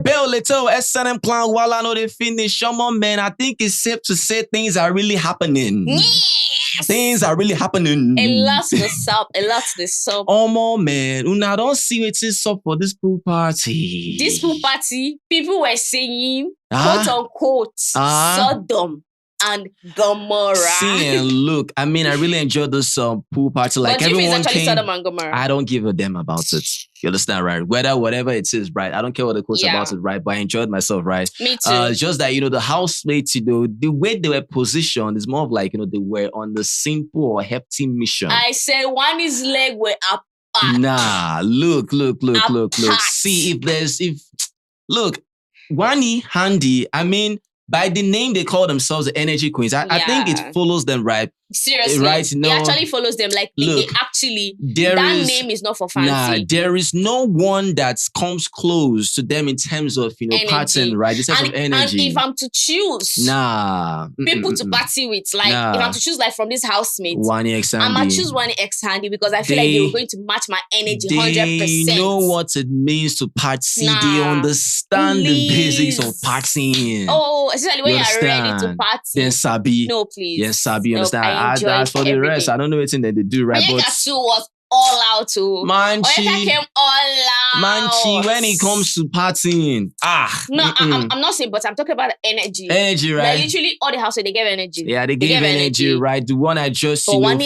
Bell little SNM clan while I know they finish. Come on, man. I think it's safe to say things are really happening. Yes. Things are really happening. A lot to sup. A lot to sup. Oh, more man. Una don't see what is up for this pool party. This pool party, people were saying, quote unquote, Sodom and Gomorrah. See and look, I mean, I really enjoyed this pool party. Like, but everyone actually came. Sodom and Gomorrah. I don't give a damn about it. You understand, right? Whatever it is, right? I don't care what the quote's about it, right? But I enjoyed myself, right? Me too. It's just that, the housemates, the way they were positioned is more of like, they were on the simple or hefty mission. I said one is leg were apart. Nah, look. See, look, Wani, Handy, I mean, by the name they call themselves the energy queens, I think it follows them, right? Seriously, right? No, it actually follows them. Like, look, that name is not for fancy. Nah, there is no one that comes close to them in terms of, pattern, right? In terms of energy. And if I'm to choose people to party with, like, if I'm to choose, like, from this housemate, I'm going to choose one ex-handy because I feel like they were going to match my energy 100%. They know what it means to party. They understand the basics of partying. Oh, especially when you're ready to party. Then sabi. No, please. Yes, sabi. Understand? As for the rest, I don't know anything that they do, right? Onyeka too was all out too. Manchi came all out. Manchi, when it comes to partying, no, I'm not saying, but I'm talking about energy. Energy, right? Like, literally, all the house they give energy. Yeah, they give energy, right? The one I just find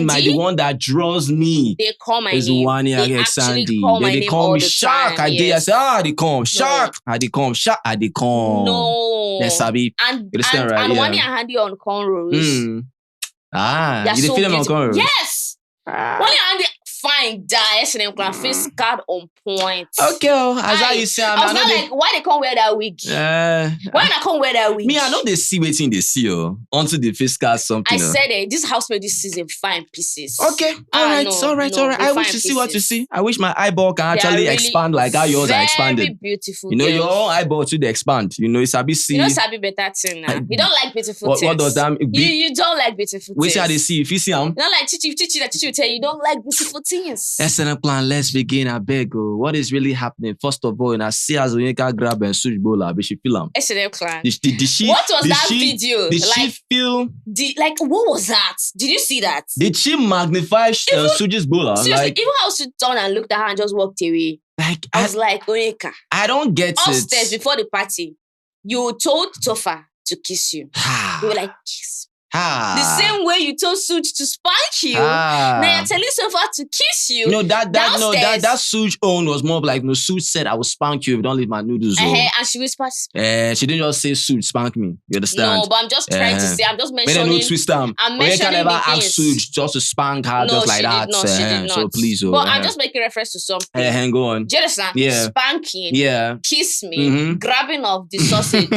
the one that draws me. They call my is name. They actually call my name. They call me Shark. I say, they come Shark. They come Shark. They come. No. Yes, Sabi. And Wani and Handy on cornrows. You didn't feel them on cornrows? Yes. Wani and Handy fine die. SNM face card on point. Okay, as how you say, I was not like, why they can't wear that wig? Why they can't wear that wig? Me, I know they see waiting they see until the face card something. I said it. This housemate this season fine pieces. Okay, all right. I wish to see what you see. I wish my eyeball can actually expand like how yours are expanded. Very beautiful. Your own eyeball too they expand. It's Sabi see. Sabi better thing now. You don't like beautiful things. What does that mean? You don't like beautiful things. Which are they see? If you see them, you don't like Chichi will tell you don't like beautiful things. SNM plan, let's begin. I beg. What is really happening? First of all, I see as Onyeka grab and Sooj bola, but she feel him. SNM clan. What was that video? Did she feel? What was that? Did you see that? Did she magnify Sooj's bola? Seriously, even how she turned and looked at her and just walked away. I was like, Onyeka. I don't get it. Upstairs before the party, you told Tofa to kiss you. You were like, kiss. The same way you told Sooj to spank you. Now you're telling Sofa to kiss you. No, that Sooj own was more of like, Sooj said I will spank you if you don't leave my noodles. And she whispered. She didn't just say Sooj spank me. You understand? No, but I'm just trying to say. I'm just mentioning. No twist them. I'm mentioning never ask Sooj just to spank her just like that. No, she did not. So please, but I'm just making reference to something. Hang on. Do you understand? Yeah. Spanking. Yeah. Kiss me. Grabbing of the sausage.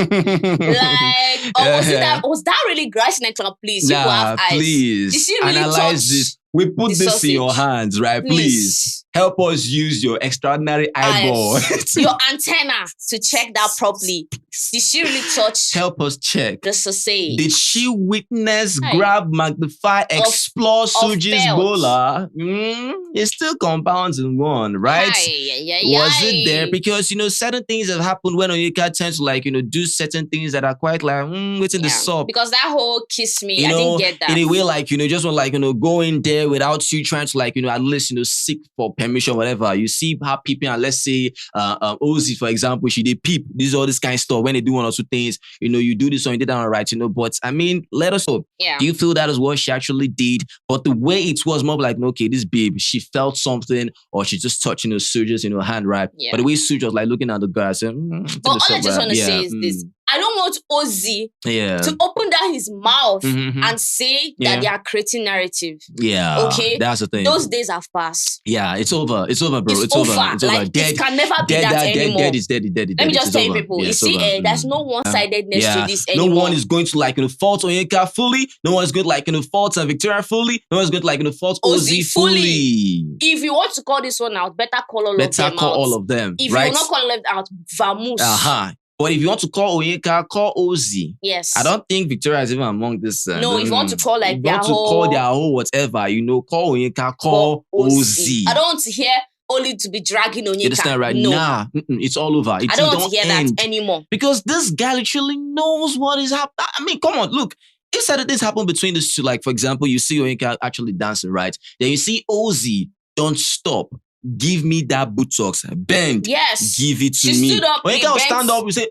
Was that really grass neck? Please, nah, you have eyes. Please. Did she really analyze this? We put this sausage in your hands, right? Please help us use your extraordinary eyeball. Your antenna to check that properly. Did she really touch? Help us check. The sausage. Did she witness, grab, magnify, explore Sooj's bola? It still compounds in one, right? Was it there? Because, certain things have happened when Onyeka tends to do certain things that are quite like, what's in the sub? Because that whole kiss me, I didn't get that. In a way, just want go in there without you trying to at least, seek for permission, whatever. You see her peeping, and let's say, Ozee, for example, she did peep. This is all this kind of stuff. When they do one or two things, you do this or you did that all right, but I mean, let us know. Yeah. Do you feel that is what she actually did? But the way it was more like, okay, this babe, she felt something, or she just touched, Sooj's, hand, right? Yeah. But the way Sooj was looking at the guy, I said, but all I just want to say is this. I don't want Ozee to open down his mouth and say that they are creating narrative. Yeah. Okay? That's the thing. Those days have passed. Yeah, it's over. It's over, bro. It's over. It's over. Dead, it can never be that anymore. Dead is dead. Let me just tell you people. You see, there's no one-sidedness to this anymore. No one is going to fault Onyeka fully. No one is going to fault Victoria fully. No one is going to fault Ozee fully. If you want to call this one out, better call all of them out. Better call all of them. If you will not call them out, vamoose. But if you want to call Onyeka, call Ozee. Yes. I don't think Victoria is even among this. No, if you want to call their whole... call their whole whatever, call Onyeka, call Ozee. I don't want to hear only to be dragging Onyeka. You understand, right? No. Nah, it's all over. I don't want to hear that anymore. Because this guy literally knows what is happening. I mean, come on, look. If certain things happen between these two, like for example, you see Onyeka actually dancing, right? Then you see Ozee, don't stop. Give me that buttocks. Bend. Yes. Give it to me. She stood up. Onyeka will stand up, you say,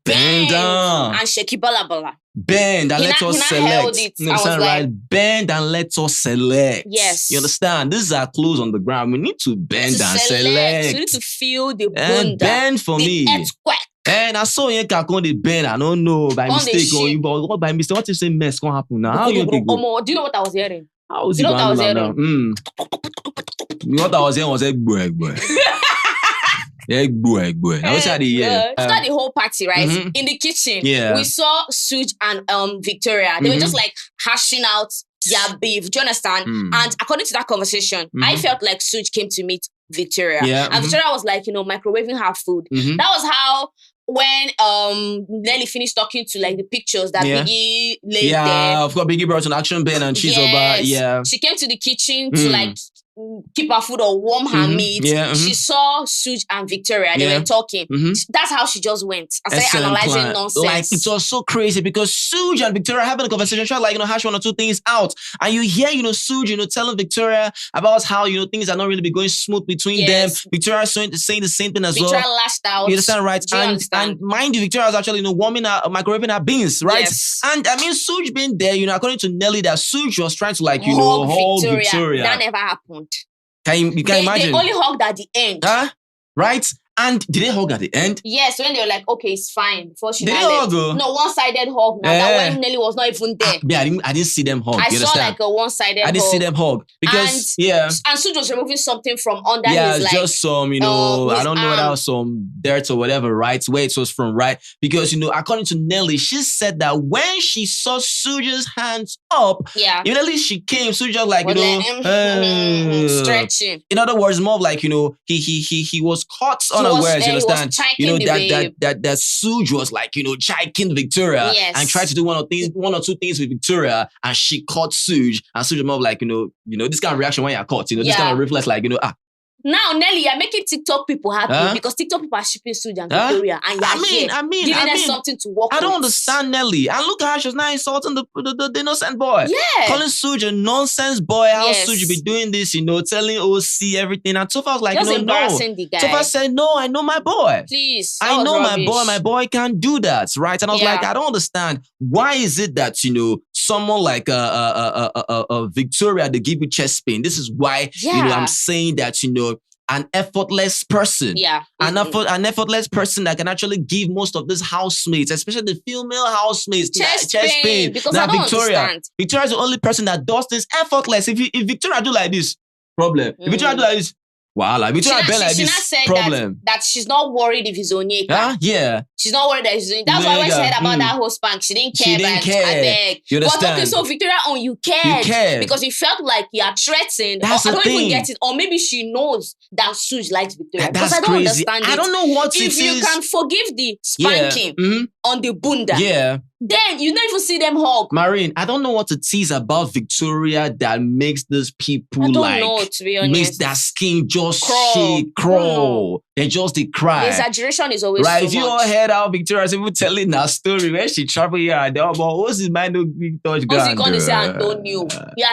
bend down. And shake it, bala. Bend and let us select. You understand, right? Bend and let us select. Yes. You understand? This is our clothes on the ground. We need to bend and select. So we need to feel the and bend for me. Earthquake. And I saw Onyeka on the bend. I don't know by mistake or you, but what by mistake? What if say mess can happen now? How you think? Do you know what I was hearing? How was you know what I was hearing? What I was hearing was egg. I wish I did, yeah. After the whole party, right? In the kitchen, we saw Sooj and Victoria. They were just like hashing out their beef. Do you understand? And according to that conversation, I felt like Sooj came to meet Victoria. And Victoria was like, microwaving her food. That was how when Nelly finished talking to like the pictures that Biggie laid there. Yeah, of course, Biggie brought an action pen and cheese over. Yeah. She came to the kitchen to like keep her food or warm her meat. She saw Sooj and Victoria. They were talking. That's how she just went. I started analyzing nonsense. Like, it was so crazy because Sooj and Victoria having a conversation, trying to like, hash one or two things out. And you hear, Sooj, telling Victoria about how, things are not really be going smooth between them. Victoria saying the same thing as well. Victoria lashed out. You understand, right? And mind you, Victoria was actually, warming her, microwaving her beans, right? Yes. And I mean, Sooj being there, according to Nelly, that Sooj was trying to like, hold Victoria. That never happened. You can imagine. They only hugged at the end. Right? And did they hug at the end? Yes, when they were like, okay, it's fine. Before she did they hug? No, one-sided hug. Now that when Nelly was not even there. I didn't see them hug. I saw like a one-sided hug. I didn't see them hug. Because, and Sooj was removing something from under his like... just some, I don't know whether some dirt or whatever, right? Where it was from, right? Because, according to Nelly, she said that when she saw Sooj's hands up, immediately she came, Sooj just like, stretching. In other words, more of like, he was caught unawares, you understand? That Sooj was like, chiking Victoria and tried to do one or two things with Victoria, and she caught Sooj, and Sooj was more of like, this kind of reaction when you're caught, this kind of reflex, like, Now, Nelly, you're making TikTok people happy because TikTok people are shipping Sooj and Victoria, and giving them something to work with. I don't understand Nelly. And look at how she's now insulting the innocent boy. Yeah. Calling Sooj a nonsense boy. How Sooj be doing this, telling OC everything. And Tofa was like, just embarrassing the guy. Tofa said, no, I know my boy. Please. I know my boy can't do that, right? And I was like, I don't understand. Why is it that, someone like Victoria, they give you chest pain? This is why, I'm saying that, an effortless person. An effortless person that can actually give most of these housemates, especially the female housemates, chest pain. Because now, I don't understand. Victoria is the only person that does this effortless. If Victoria do like this, problem. If Victoria do like this, wow, Victoria been like this, said problem. That she's not worried if it's Onyeka. Yeah. She's not worried that it's Onyeka. That's why when she heard about that whole spank, she didn't care. I beg. You understand? But okay, so Victoria, you cared. Because you felt like you are threatened. I don't even get it. Or maybe she knows that Sooj likes Victoria. Because I don't understand it. I don't know what if you can forgive the spanking on the bunda. Then you don't even see them hug. Marine, I don't know what it is about Victoria that makes these people to be honest. Makes their skin just crawl. They just cry. The exaggeration is always right. So if you much. all heard how Victoria's even telling her story when she travel here and there, but what's his mind no big touch ground? Ozee gonna say Antonio.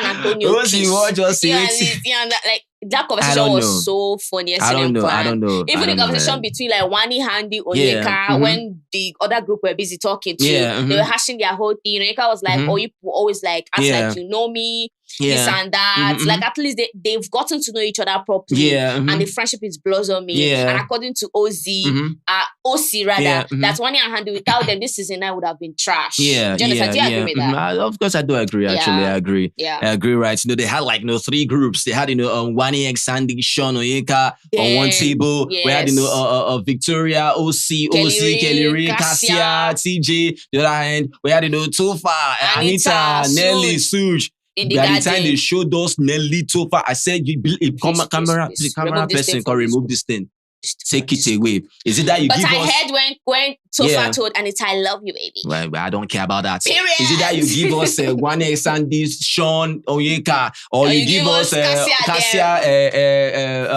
Antonio. Ozee what just say like that conversation was so funny. I don't know. Even the conversation between like Wani, Handy, Onyeka, when the other group were busy talking too, they were hashing their whole thing. Onyeka was like, "Oh, you always like act like you know me." This and that. Like at least they've gotten to know each other properly. And the friendship is blossoming. And according to Ozee, OC rather, that's Wani and Handy. Without them, this season I would have been trash. Do you agree with that? Of course I do agree, actually. I agree. I agree, right? They had like 3 groups. They had Wani, X, Sandy, Sean, Onyeka on one table. We had Victoria, OC, Kelly Ray, Cassia, TJ. The other hand, we had Tofa, Anita, Nelly, Sooj. By the time they showed us Nelly Tofa, I said, camera person can remove this thing. Take it away. Is it that you give us... But I heard when Tofa told Anita, I love you, baby. Well, I don't care about that. Period. Is it that you give us Wane, Sandy, Sean, Onyeka, or you give us Cassia,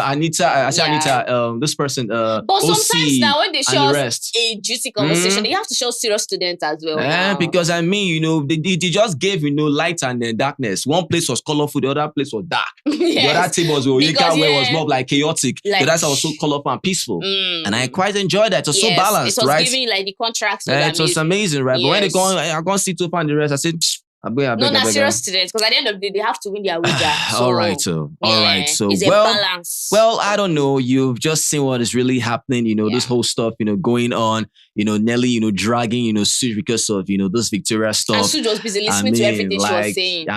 Anita, this person, but Ozee, sometimes now when they show us a juicy conversation, they have to show serious students as well. Because I mean, they just gave, light and darkness. One place was colorful, the other place was dark. The other tables were Onyeka where it was more like chaotic. The other side was so colorful and peaceful. And I quite enjoyed that. It was so balanced, it was right? giving like the contracts. It was amazing, right? But when I can't see Tofa and the rest, I said, I beg. No, serious students, because at the end of the day, they have to win their wager. All right, so it's a balance. Well, I don't know. You've just seen what is really happening. This whole stuff, going on. Nelly, dragging, Sooj because of, this Victoria stuff. And Sooj was busy listening to everything she was saying.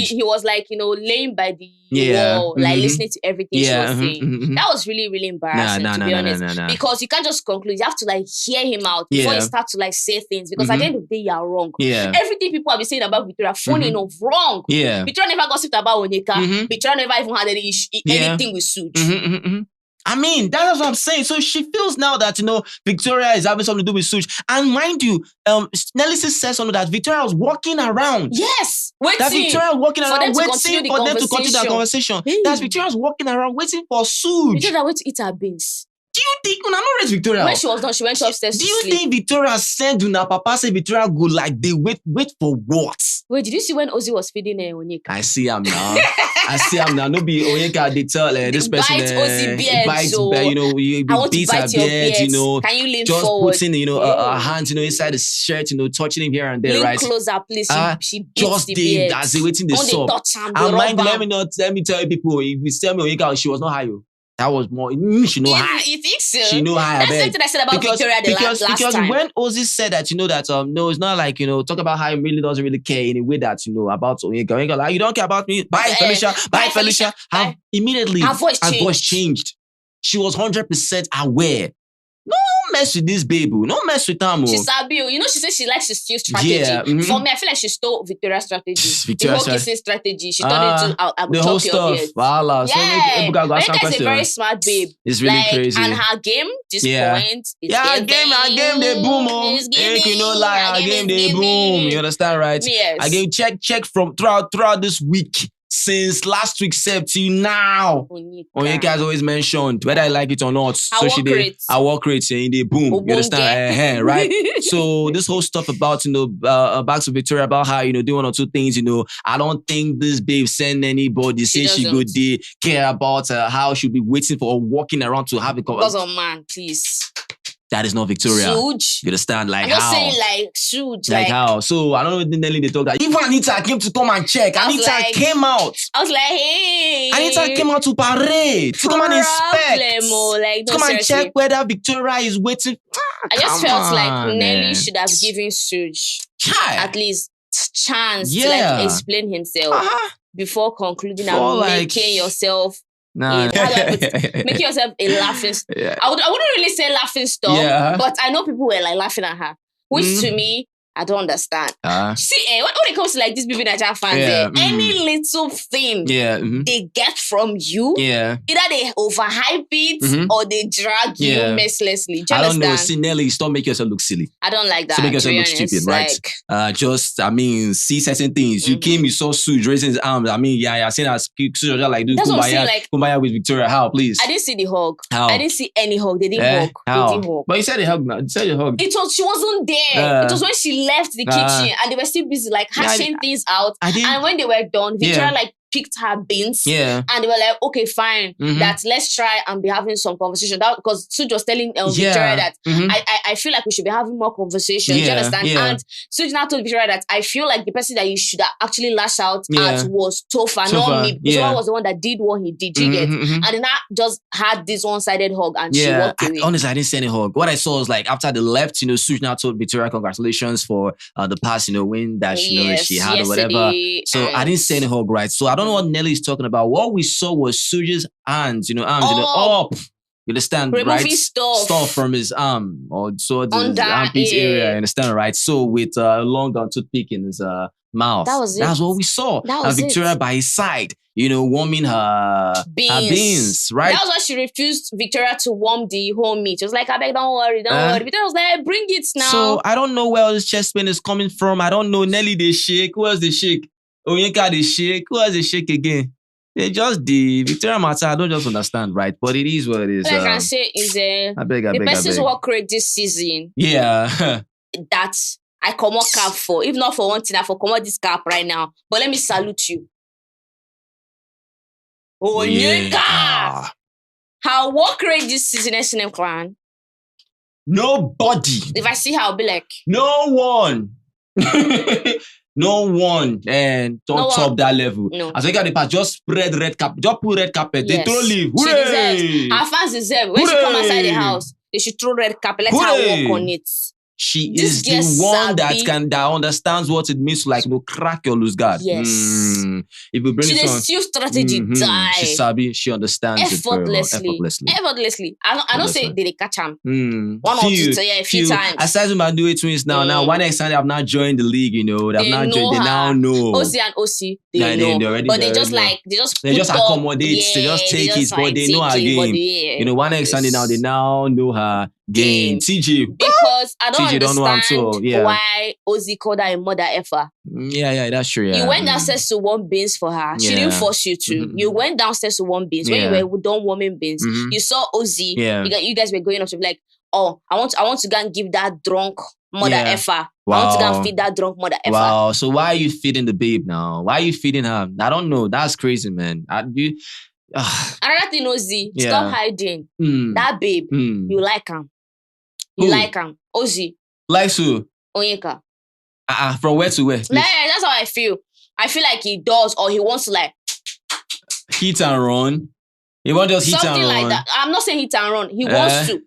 He was like, laying by the wall, like listening to everything she was saying. That was really, really embarrassing, to be honest. Because you can't just conclude. You have to like hear him out before you start to like say things. Because at the end of the day, you are wrong. Everything people have been saying about Victoria, funny enough, wrong. Victoria never gossiped about Onyeka. Victoria never even had anything with Sooj. I mean, that's what I'm saying. So she feels now that, Victoria is having something to do with Sooj. And mind you, Nelly says something that Victoria was walking around. Yes. Waiting. That Victoria was walking around waiting for them to continue that conversation. Hey. That Victoria was walking around waiting for Sooj. Victoria went to eat her beans. Do you think, I'm not raised Victoria? When she was done, she went upstairs to sleep. Do you think Victoria said to her papa, say Victoria go like, they wait for what? Wait, did you see when Ozee was feeding Onyeka? I see him now. No be Onyeka, they tell this person. Bite Ozee beard. Bites, you beat her beard, Can you lean just forward? Putting, her hands, inside the shirt, touching him here and there, lean right? closer, please. She beats just the beard. That's waiting the sub. And mind, let me tell you people, if you tell me Onyeka, she was not high. That was more, she know high. You think so? She know high. That's something I said about Victoria last time. Because when Ozee said that, no, it's not like, talk about how he really doesn't really care in a way that, about Onyeka. Like, you don't care about me? Bye, Felicia. Bye, Felicia. Immediately, her voice changed. She was 100% aware. No mess with this baby. No mess with Tamu. She's Sabi. She says she likes to steal strategy. For me, I feel like she stole Victoria's strategy. The whole kissing strategy. She turned into the whole stuff. Voila. Yeah. Onyeka is a very smart babe. It's really crazy. And her game, point. Her game, they boom. Her game, they boom. You understand, right? Yes. I gave check from throughout this week. Since last week, till now, Onyeka has always mentioned whether I like it or not. I work rate in the boom. You understand, right? So this whole stuff about back to Victoria about how do one or two things. I don't think this babe send anybody say she good day care about how she'll be waiting for or walking around to have a conversation. Because man, please. That is not Victoria. Sooj. You understand? Like I'm how? not saying like Sooj. Like how? So I don't know if Nelly they talk that. Even Anita came to come and check. Anita came out. I was like, hey. Anita came out to parade. To come and inspect. Come and check whether Victoria is waiting. I just felt like Nelly should have given Sooj at least chance to like explain himself before concluding and making yourself. Making yourself a laughing stock. I wouldn't really say laughing stock, but I know people were like laughing at her, which to me, I don't understand. See, when it comes to like these bbnaija fans, any little thing they get from you, either they overhype it or they drag you mercilessly. Do you understand? Don't know. See, Nelly, stop making yourself look silly. I don't like that. Stop making yourself look stupid, right? See certain things. You came, you saw Sooj raising his arms. I seen us Sooj like do kumbaya with Victoria. How, please? I didn't see the hug. How? I didn't see any hug. They didn't hug. How? They didn't hug. But you said the hug now. You said the hug. She wasn't there. It was when she left the kitchen and they were still busy like hashing things out. And when they were done, Victoria picked her beans and they were like, okay, fine, that let's try and be having some conversation. That because Sooj was telling Victoria that I feel like we should be having more conversations. Do you understand? And Sooj now told Victoria that I feel like the person that you should actually lash out at was Tofa, not me. Because Tofa was the one that did what he did. You get? And then I just had this one-sided hug and she walked away. Honestly, I didn't see any hug. What I saw was like after they left, Sooj now told Victoria congratulations for the past, win that she had or whatever. So I didn't see any hug, right? So I don't know what Nelly is talking about. What we saw was Sooj's hands, arms, up. You understand, right? Stuff from his arm or so his armpit area. You understand, right? So with a long down toothpick in his mouth. That's what we saw. And Victoria by his side, warming her beans, right? That was why she refused Victoria to warm the whole meat. She was like, I beg, don't worry. Victoria was like, bring it now. So I don't know where this chest pain is coming from. I don't know. Nelly, they shake. Who else they shake? Onyeka, they shake. Who else they shake again? They just the Victoria matter. I don't just understand, right? But it is what it is. All I can say is the person's work rate this season. Yeah. That I come out cap for. If not for one thing, I for come out this cap right now. But let me salute you. Onyeka! Yeah. Her work rate this season, SNM clan. Nobody. If I see her, I'll be like, no one. No one and don't top that level. No. As we got the past, just spread red carpet. Just put red carpet. Yes. They throw leave. She deserves. Her fans deserve. When she come outside the house, they should throw red carpet. Let her walk on it. She is the one that understands what it means to crack your loose guard. Yes. If you bring she still strategy die. She sabi, she understands effortlessly. I don't say they catch him. One or two, a few times. Aside from my do it twins now one extent they have not joined the league, they now know. Ozee and Ozee, they know. But they just accommodate, they just take it, but they know her game. One extent they now know her game. TJ. Because I don't understand why Ozee called her a mother effer. Yeah, that's true. Yeah. You went downstairs to warm beans for her. She didn't force you to. You went downstairs to warm beans. When you were done warming beans, you saw Ozee. You guys were going up to be like, oh, I want to go and give that drunk mother effer. Wow. I want to go and feed that drunk mother effer. Wow. So why are you feeding the babe now? Why are you feeding her? I don't know. That's crazy, man. Another thing, Ozee, stop hiding. That babe, you like him. You like him. Ozee. Likes who? Onyeka. From where to where? That's how I feel. I feel like he does, or he wants to hit and run. He won't just hit and run. Something like that. I'm not saying hit and run. He wants to.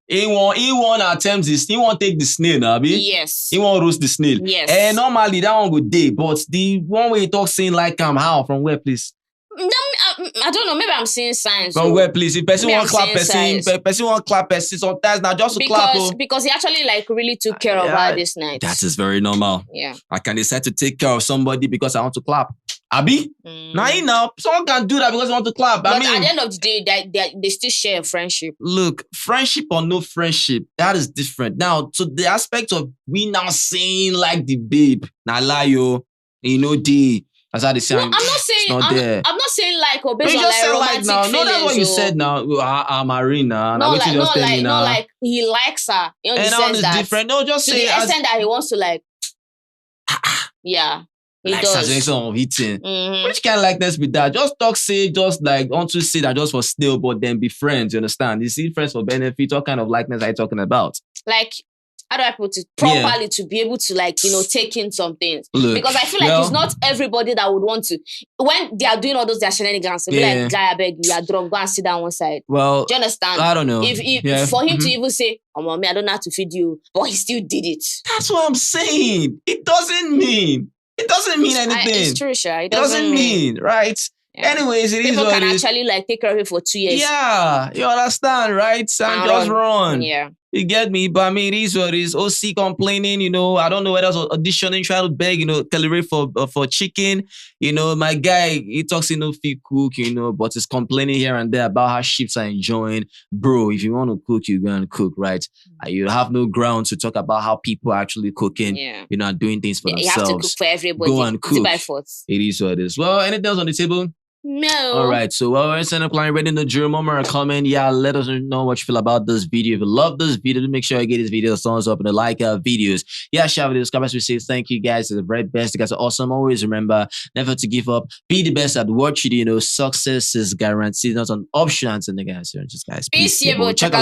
He won't attempt this. He won't take the snail, Abi. Yes. He won't roast the snail. Yes. Normally that one go day, but the one way he talks saying like how? From where, please? I don't know. Maybe I'm seeing signs. From where, please? If person won't clap person won't clap person sometimes now just to clap. Because he actually really took care of her this night. That is very normal. Yeah. I can decide to take care of somebody because I want to clap. Abi? Now, someone can do that because they want to clap. But at the end of the day, they still share a friendship. Look, friendship or no friendship, that is different. Now, to the aspect of we now saying like the babe, now lie that's how they say. No, I'm not saying. I'm not saying based on romantic feelings. No, that's what you said now. I'm Marina. No, he likes her. And that one is different. No, just say to the extent that he wants to yeah. He does. Of eating. Which kind of likeness with that? Just talk, say, just onto say that just for still, but then be friends. You understand? You see, friends for benefit. What kind of likeness are you talking about? How do I put it properly to be able to take in some things? Look, because I feel like it's not everybody that would want to. When they are doing all those their shenanigans, they'll be like, guy, I beg you are drunk, go and sit down one side. Well, do you understand? I don't know. If for him to even say, oh mommy, I don't know how to feed you, but he still did it. That's what I'm saying. It doesn't mean anything. It's true, sure. It doesn't mean, right? Yeah. Anyways, it is what it is. People can actually take care of it for 2 years. Yeah, you understand, right? And just run. Yeah. You get me? But I mean, it is what it is. Ozee complaining, I don't know whether it's auditioning, trying to beg, calibrate for chicken. My guy, he talks, feed cook, but he's complaining here and there about how ships are enjoying. Bro, if you want to cook, you go and cook, right? You have no ground to talk about how people are actually cooking, and doing things for themselves. You have to cook for everybody. Go and cook. By force. It is what it is. Well, anything else on the table? No. All right. So we're sending a client ready in the drill moment or a comment. Yeah, let us know what you feel about this video. If you love this video, make sure you get this video a thumbs up and like our videos. Yeah, share videos. Comments. We say thank you guys. You're the very best. You guys are awesome. Always remember never to give up. Be the best at what you do. Success is guaranteed, not an option. And guys, just guys. Peace. Check